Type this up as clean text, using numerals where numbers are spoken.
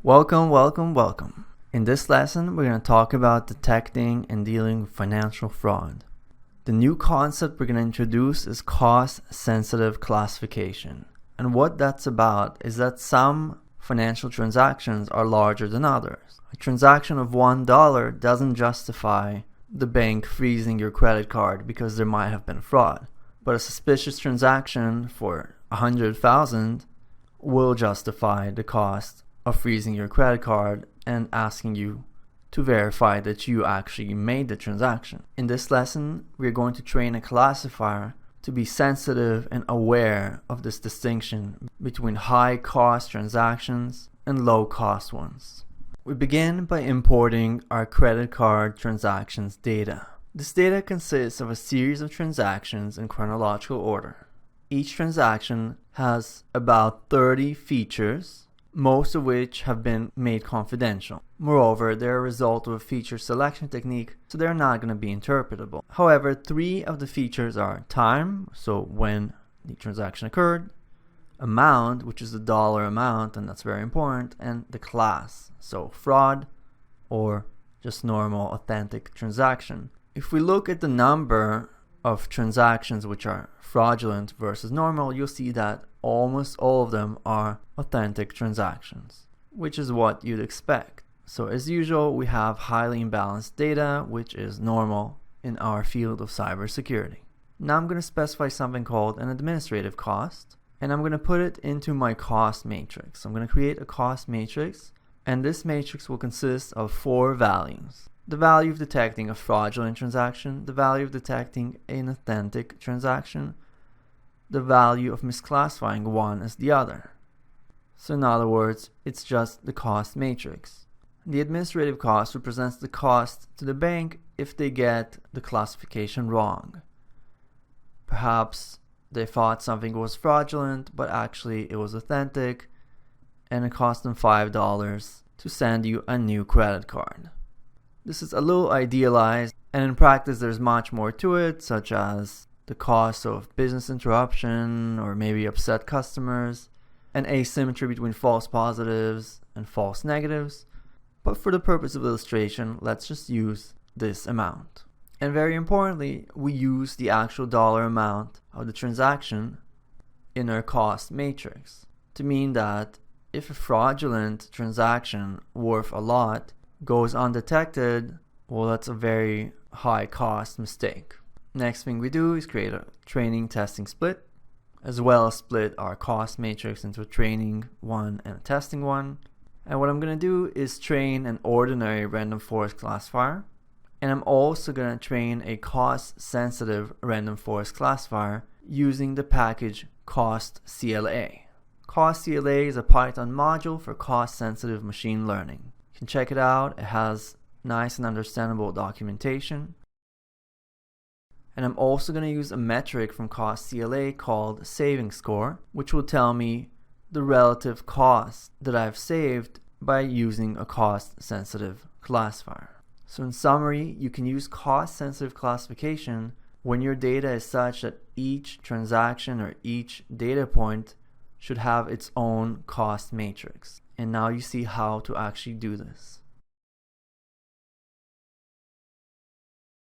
Welcome. In this lesson, we're going to talk about detecting and dealing with financial fraud. The new concept we're going to introduce is cost-sensitive classification. And what that's about is that some financial transactions are larger than others. A transaction of $1 doesn't justify the bank freezing your credit card because there might have been fraud. But a suspicious transaction for $100,000 will justify the cost of freezing your credit card and asking you to verify that you actually made the transaction. In this lesson, we're going to train a classifier to be sensitive and aware of this distinction between high-cost transactions and low-cost ones. We begin by importing our credit card transactions data. This data consists of a series of transactions in chronological order. Each transaction has about 30 features, most of which have been made confidential. Moreover, they're a result of a feature selection technique, so they're not going to be interpretable. However, 3 of the features are time, so when the transaction occurred, amount, which is the dollar amount, and that's very important, and the class, so fraud or just normal authentic transaction. If we look at the number of transactions which are fraudulent versus normal, you'll see that almost all of them are authentic transactions, which is what you'd expect. So as usual, we have highly imbalanced data, which is normal in our field of cybersecurity. Now I'm going to specify something called an administrative cost, and I'm going to put it into my cost matrix. I'm going to create a cost matrix, and this matrix will consist of 4 values. The value of detecting a fraudulent transaction, the value of detecting an authentic transaction, the value of misclassifying one as the other. So in other words, it's just the cost matrix. The administrative cost represents the cost to the bank if they get the classification wrong. Perhaps they thought something was fraudulent, but actually it was authentic, and it cost them $5 to send you a new credit card. This is a little idealized, and in practice there's much more to it, such as the cost of business interruption or maybe upset customers, and asymmetry between false positives and false negatives. But for the purpose of illustration, let's just use this amount. And very importantly, we use the actual dollar amount of the transaction in our cost matrix to mean that if a fraudulent transaction worth a lot goes undetected, well, that's a very high cost mistake. Next thing we do is create a training testing split, as well as split our cost matrix into a training one and a testing one. And what I'm going to do is train an ordinary random forest classifier, and I'm also going to train a cost sensitive random forest classifier using the package cost CLA. Cost CLA is a Python module for cost sensitive machine learning. You can check it out. It has nice and understandable documentation. And I'm also going to use a metric from cost CLA called saving score, which will tell me the relative cost that I've saved by using a cost sensitive classifier. So in summary, you can use cost sensitive classification when your data is such that each transaction or each data point should have its own cost matrix. And now you see how to actually do this.